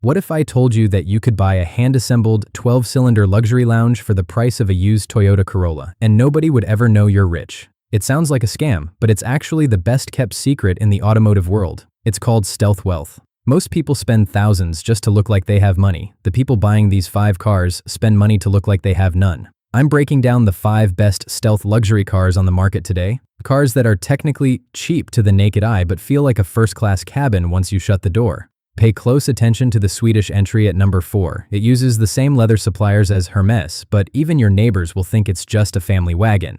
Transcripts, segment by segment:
What if I told you that you could buy a hand-assembled 12-cylinder luxury lounge for the price of a used Toyota Corolla, and nobody would ever know you're rich? It sounds like a scam, but it's actually the best-kept secret in the automotive world. It's called stealth wealth. Most people spend thousands just to look like they have money. The people buying these 5 cars spend money to look like they have none. I'm breaking down the 5 best stealth luxury cars on the market today. Cars that are technically cheap to the naked eye but feel like a first-class cabin once you shut the door. Pay close attention to the Swedish entry at number 4. It uses the same leather suppliers as Hermes, but even your neighbors will think it's just a family wagon.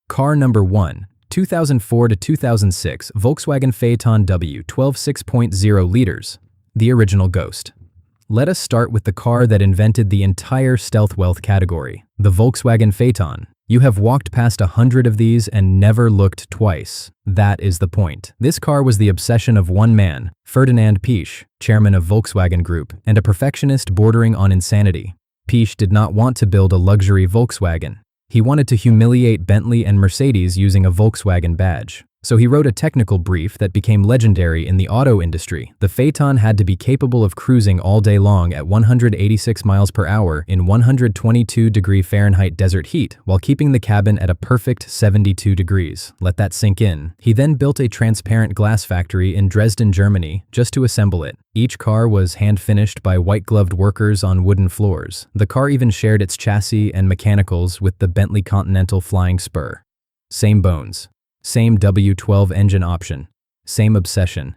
Car number 1. 2004 to 2006 Volkswagen Phaeton W12 6.0 liters. The original ghost. Let us start with the car that invented the entire stealth wealth category, the Volkswagen Phaeton. You have walked past 100 of these and never looked twice. That is the point. This car was the obsession of one man, Ferdinand Piëch, chairman of Volkswagen Group, and a perfectionist bordering on insanity. Piëch did not want to build a luxury Volkswagen. He wanted to humiliate Bentley and Mercedes using a Volkswagen badge. So he wrote a technical brief that became legendary in the auto industry. The Phaeton had to be capable of cruising all day long at 186 miles per hour in 122-degree Fahrenheit desert heat while keeping the cabin at a perfect 72 degrees. Let that sink in. He then built a transparent glass factory in Dresden, Germany, just to assemble it. Each car was hand-finished by white-gloved workers on wooden floors. The car even shared its chassis and mechanicals with the Bentley Continental Flying Spur. Same bones. Same W12 engine option, same obsession,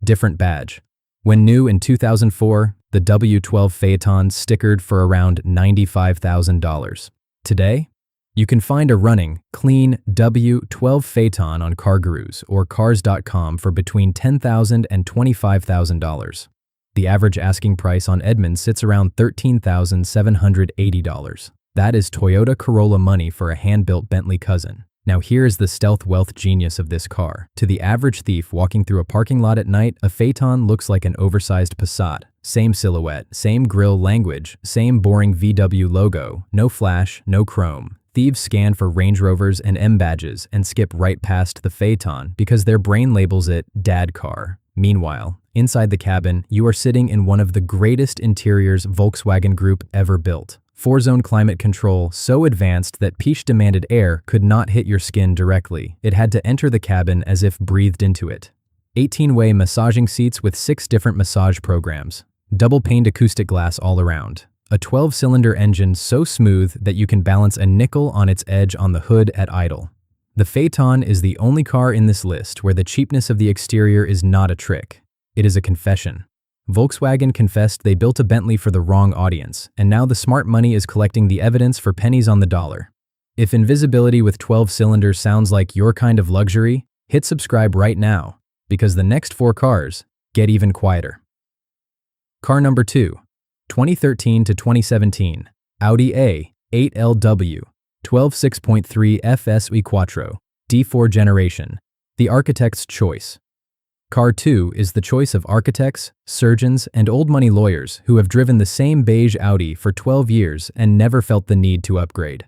different badge. When new in 2004, the W12 Phaeton stickered for around $95,000. Today, you can find a running, clean W12 Phaeton on CarGurus or Cars.com for between $10,000 and $25,000. The average asking price on Edmunds sits around $13,780. That is Toyota Corolla money for a hand-built Bentley cousin. Now here is the stealth wealth genius of this car. To the average thief walking through a parking lot at night, a Phaeton looks like an oversized Passat. Same silhouette, same grille language, same boring VW logo, no flash, no chrome. Thieves scan for Range Rovers and M badges and skip right past the Phaeton because their brain labels it dad car. Meanwhile, inside the cabin, you are sitting in one of the greatest interiors Volkswagen Group ever built. 4-zone climate control so advanced that Piëch demanded air could not hit your skin directly. It had to enter the cabin as if breathed into it. 18-way massaging seats with 6 different massage programs. Double-paned acoustic glass all around. A 12-cylinder engine so smooth that you can balance a nickel on its edge on the hood at idle. The Phaeton is the only car in this list where the cheapness of the exterior is not a trick. It is a confession. Volkswagen confessed they built a Bentley for the wrong audience, and now the smart money is collecting the evidence for pennies on the dollar. If invisibility with 12 cylinders sounds like your kind of luxury, hit subscribe right now, because the next 4 cars get even quieter. Car number 2, 2013 to 2017, Audi A8L D4, 6.3 FS E-Quattro, D4 generation, the architect's choice. Car 2 is the choice of architects, surgeons, and old money lawyers who have driven the same beige Audi for 12 years and never felt the need to upgrade.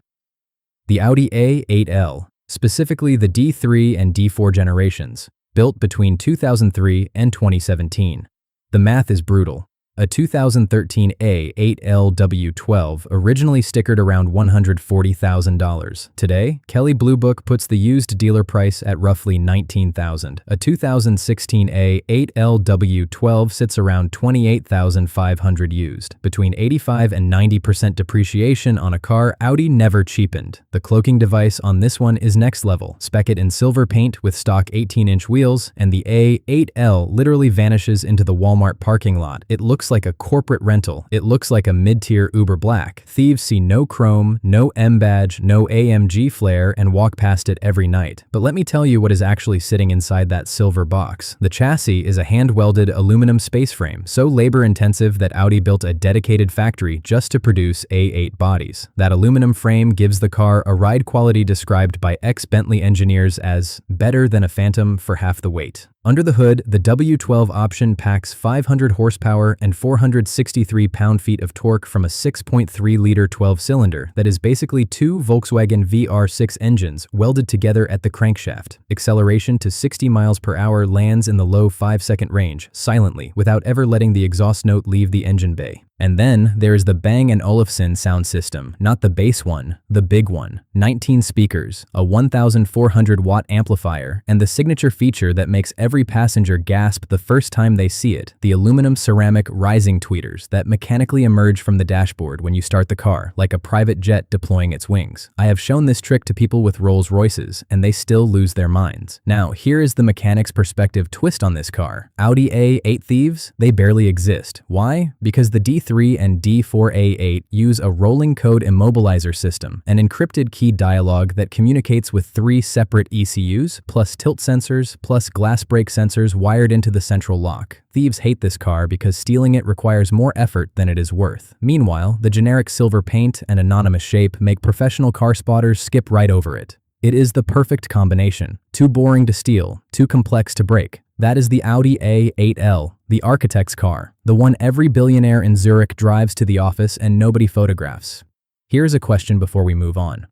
The Audi A8L, specifically the D3 and D4 generations, built between 2003 and 2017. The math is brutal. A 2013 A8L W12 originally stickered around $140,000. Today, Kelley Blue Book puts the used dealer price at roughly $19,000. A 2016 A8L W12 sits around $28,500 used. Between 85 and 90% depreciation on a car, Audi never cheapened. The cloaking device on this one is next level. Spec it in silver paint with stock 18-inch wheels, and the A8L literally vanishes into the Walmart parking lot. It looks like a corporate rental. It looks like a mid-tier Uber Black. Thieves see no chrome, no M badge, no AMG flare, and walk past it every night. But let me tell you what is actually sitting inside that silver box. The chassis is a hand-welded aluminum space frame, so labor-intensive that Audi built a dedicated factory just to produce A8 bodies. That aluminum frame gives the car a ride quality described by ex-Bentley engineers as better than a Phantom for half the weight. Under the hood, the W12 option packs 500 horsepower and 463 pound-feet of torque from a 6.3-liter 12-cylinder that is basically two Volkswagen VR6 engines welded together at the crankshaft. Acceleration to 60 miles per hour lands in the low 5-second range, silently, without ever letting the exhaust note leave the engine bay. And then there is the Bang & Olufsen sound system, not the bass one, the big one. 19 speakers, a 1,400-watt amplifier, and the signature feature that makes every passenger gasp the first time they see it, the aluminum ceramic rising tweeters that mechanically emerge from the dashboard when you start the car, like a private jet deploying its wings. I have shown this trick to people with Rolls-Royces, and they still lose their minds. Now, here is the mechanic's perspective twist on this car. Audi A8 Thieves? They barely exist. Why? Because the D3 and D4A8 use a rolling code immobilizer system, an encrypted key dialogue that communicates with 3 separate ECUs, plus tilt sensors, plus glass break sensors wired into the central lock. Thieves hate this car because stealing it requires more effort than it is worth. Meanwhile, the generic silver paint and anonymous shape make professional car spotters skip right over it. It is the perfect combination. Too boring to steal, too complex to break. That is the Audi A8L, the architect's car, the one every billionaire in Zurich drives to the office and nobody photographs. Here's a question before we move on.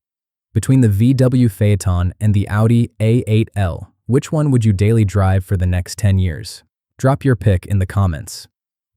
Between the VW Phaeton and the Audi A8L, which one would you daily drive for the next 10 years? Drop your pick in the comments.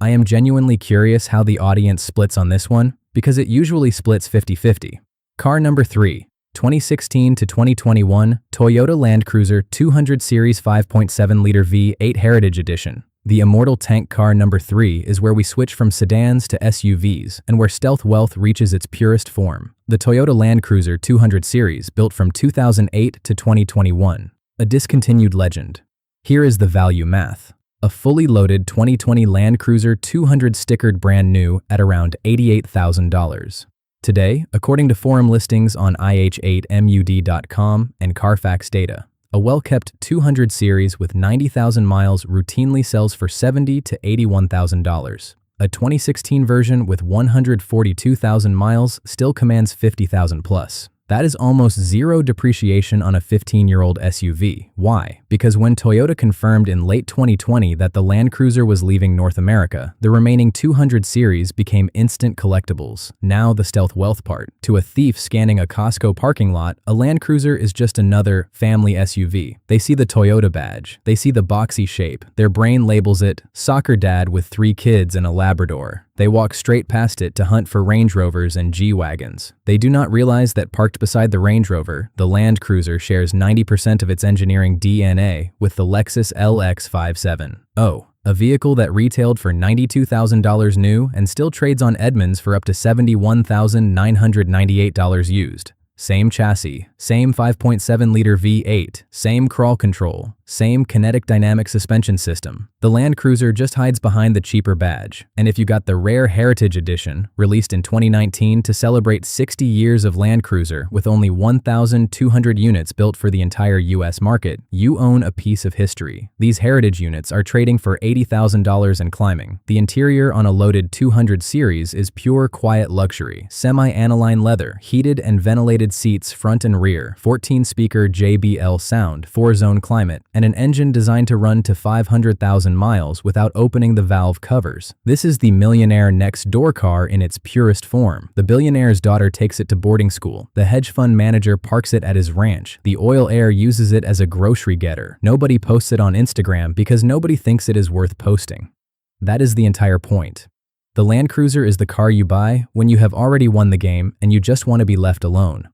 I am genuinely curious how the audience splits on this one, because it usually splits 50-50. Car number 3. 2016 to 2021 Toyota Land Cruiser 200 Series 5.7-liter V8 Heritage Edition. The immortal tank car number 3 is where we switch from sedans to SUVs and where stealth wealth reaches its purest form. The Toyota Land Cruiser 200 Series, built from 2008 to 2021. A discontinued legend. Here is the value math. A fully loaded 2020 Land Cruiser 200 stickered brand new at around $88,000. Today, according to forum listings on ih8mud.com and Carfax data, a well-kept 200 series with 90,000 miles routinely sells for $70,000 to $81,000. A 2016 version with 142,000 miles still commands $50,000 plus. That is almost zero depreciation on a 15-year-old SUV. Why? Because when Toyota confirmed in late 2020 that the Land Cruiser was leaving North America, the remaining 200 series became instant collectibles. Now the stealth wealth part. To a thief scanning a Costco parking lot, a Land Cruiser is just another family SUV. They see the Toyota badge. They see the boxy shape. Their brain labels it soccer dad with 3 kids and a Labrador. They walk straight past it to hunt for Range Rovers and G-Wagons. They do not realize that parked beside the Range Rover, the Land Cruiser shares 90% of its engineering DNA with the Lexus LX57. Oh, a vehicle that retailed for $92,000 new and still trades on Edmunds for up to $71,998 used. Same chassis, same 5.7-liter V8, same crawl control, same kinetic dynamic suspension system. The Land Cruiser just hides behind the cheaper badge. And if you got the rare Heritage Edition, released in 2019 to celebrate 60 years of Land Cruiser with only 1,200 units built for the entire US market, you own a piece of history. These Heritage units are trading for $80,000 and climbing. The interior on a loaded 200 series is pure quiet luxury. Semi-aniline leather, heated and ventilated seats front and rear, 14-speaker JBL sound, 4-zone climate, and an engine designed to run to 500,000 miles without opening the valve covers. This is the Millionaire Next Door car in its purest form. The billionaire's daughter takes it to boarding school. The hedge fund manager parks it at his ranch. The oil heir uses it as a grocery getter. Nobody posts it on Instagram because nobody thinks it is worth posting. That is the entire point. The Land Cruiser is the car you buy when you have already won the game and you just want to be left alone.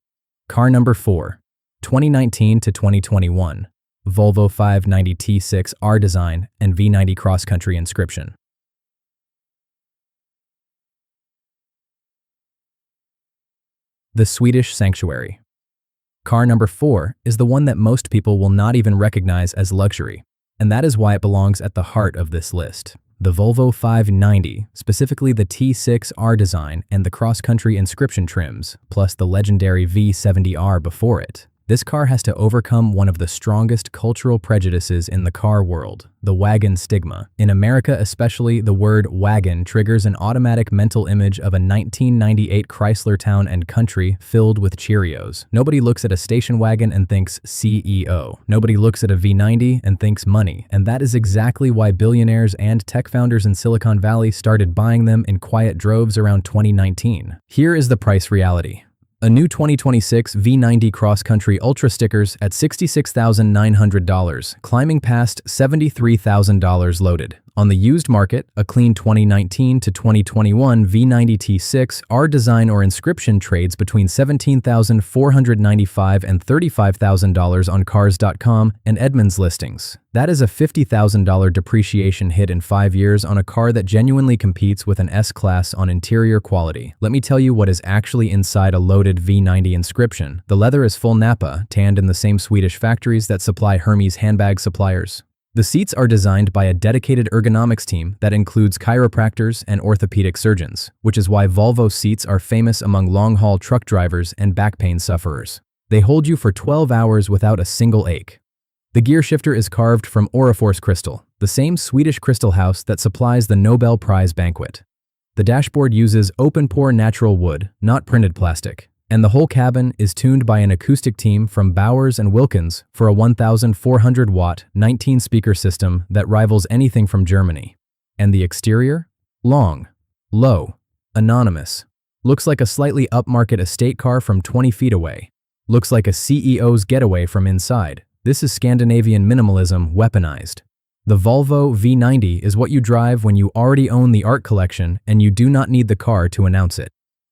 Car number 4. 2019 to 2021. Volvo V90 T6 R design and V90 cross-country inscription. The Swedish Sanctuary. Car number 4 is the one that most people will not even recognize as luxury, and that is why it belongs at the heart of this list. The Volvo V90, specifically the T6 R design and the cross-country inscription trims, plus the legendary V70R before it. This car has to overcome one of the strongest cultural prejudices in the car world, the wagon stigma. In America especially, the word wagon triggers an automatic mental image of a 1998 Chrysler Town and Country filled with Cheerios. Nobody looks at a station wagon and thinks CEO. Nobody looks at a V90 and thinks money. And that is exactly why billionaires and tech founders in Silicon Valley started buying them in quiet droves around 2019. Here is the price reality. A new 2026 V90 cross-country Ultra stickers at $66,900, climbing past $73,000 loaded. On the used market, a clean 2019 to 2021 V90 T6 R design or inscription trades between $17,495 and $35,000 on Cars.com and Edmunds listings. That is a $50,000 depreciation hit in 5 years on a car that genuinely competes with an S-Class on interior quality. Let me tell you what is actually inside a loaded V90 inscription. The leather is full Nappa, tanned in the same Swedish factories that supply Hermes handbag suppliers. The seats are designed by a dedicated ergonomics team that includes chiropractors and orthopedic surgeons, which is why Volvo seats are famous among long-haul truck drivers and back pain sufferers. They hold you for 12 hours without a single ache. The gear shifter is carved from Orifors crystal, the same Swedish crystal house that supplies the Nobel Prize banquet. The dashboard uses open-pore natural wood, not printed plastic. And the whole cabin is tuned by an acoustic team from Bowers Wilkins for a 1,400-watt, 19-speaker system that rivals anything from Germany. And the exterior? Long, low, anonymous. Looks like a slightly upmarket estate car from 20 feet away. Looks like a CEO's getaway from inside. This is Scandinavian minimalism weaponized. The Volvo V90 is what you drive when you already own the art collection and you do not need the car to announce it.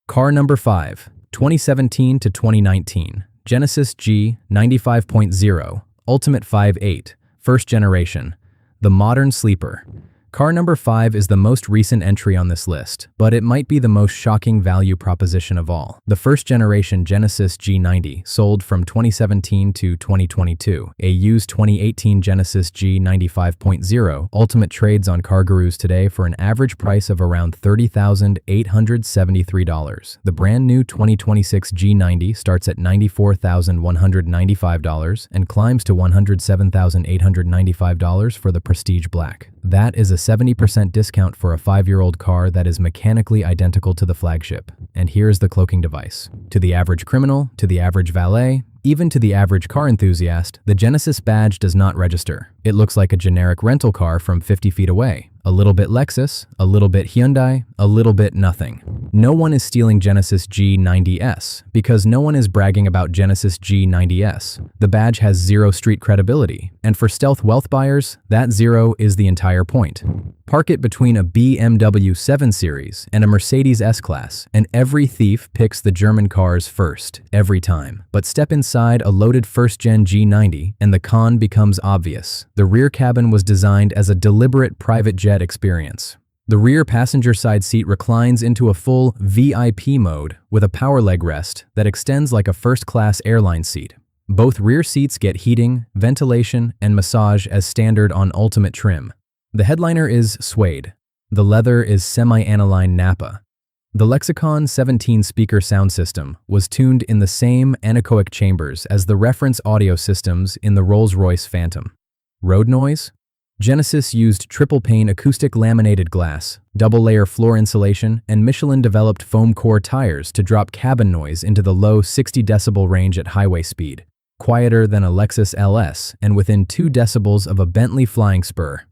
Car number 5. 2017 to 2019, Genesis G 95.0, Ultimate 5.8, first generation, the modern sleeper. Car number 5 is the most recent entry on this list, but it might be the most shocking value proposition of all. The first generation Genesis G90 sold from 2017 to 2022. A used 2018 Genesis G95.0 Ultimate trades on CarGurus today for an average price of around $30,873. The brand new 2026 G90 starts at $94,195 and climbs to $107,895 for the Prestige Black. That is a 70% discount for a 5-year-old car that is mechanically identical to the flagship. And here's the cloaking device. To the average criminal, to the average valet, even to the average car enthusiast, the Genesis badge does not register. It looks like a generic rental car from 50 feet away. A little bit Lexus, a little bit Hyundai, a little bit nothing. No one is stealing Genesis G90S because no one is bragging about Genesis G90S. The badge has zero street credibility, and for stealth wealth buyers, that zero is the entire point. Park it between a BMW 7 Series and a Mercedes S-Class, and every thief picks the German cars first, every time. But step inside a loaded first-gen G90, and the con becomes obvious. The rear cabin was designed as a deliberate private jet experience. The rear passenger side seat reclines into a full VIP mode with a power leg rest that extends like a first-class airline seat. Both rear seats get heating, ventilation, and massage as standard on Ultimate trim. The headliner is suede. The leather is semi-aniline Nappa. The Lexicon 17-speaker sound system was tuned in the same anechoic chambers as the reference audio systems in the Rolls-Royce Phantom. Road noise? Genesis used triple-pane acoustic laminated glass, double-layer floor insulation, and Michelin-developed foam core tires to drop cabin noise into the low 60-decibel range at highway speed, quieter than a Lexus LS and within 2 decibels of a Bentley Flying Spur.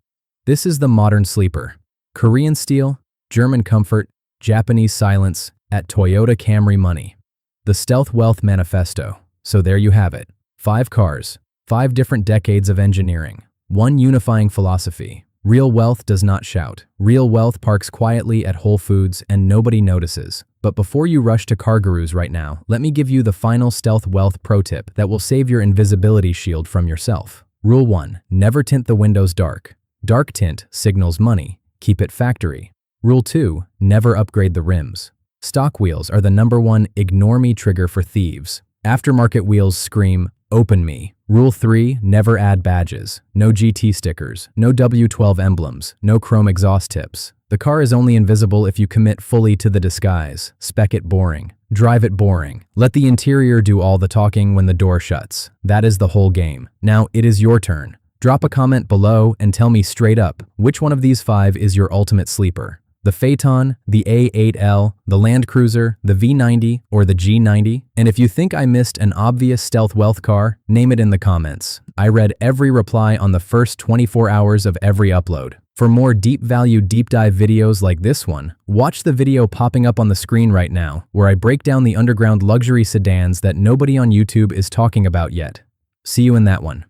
This is the modern sleeper. Korean steel, German comfort, Japanese silence at Toyota Camry money. The Stealth Wealth Manifesto. So there you have it. 5 cars, 5 different decades of engineering, 1 unifying philosophy. Real wealth does not shout. Real wealth parks quietly at Whole Foods and nobody notices. But before you rush to CarGurus right now, let me give you the final stealth wealth pro tip that will save your invisibility shield from yourself. Rule 1. Never tint the windows dark. Dark tint signals money. Keep it factory. Rule 2. Never upgrade the rims. Stock wheels are the #1 ignore me trigger for thieves. Aftermarket wheels scream, open me. Rule 3. Never add badges. No GT stickers, no W12 emblems, no chrome exhaust tips. The car is only invisible if you commit fully to the disguise. Spec it boring. Drive it boring. Let the interior do all the talking when the door shuts. That is the whole game. Now it is your turn. Drop a comment below and tell me straight up, which one of these 5 is your ultimate sleeper? The Phaeton, the A8L, the Land Cruiser, the V90, or the G90? And if you think I missed an obvious stealth wealth car, name it in the comments. I read every reply on the first 24 hours of every upload. For more deep value deep dive videos like this one, watch the video popping up on the screen right now, where I break down the underground luxury sedans that nobody on YouTube is talking about yet. See you in that one.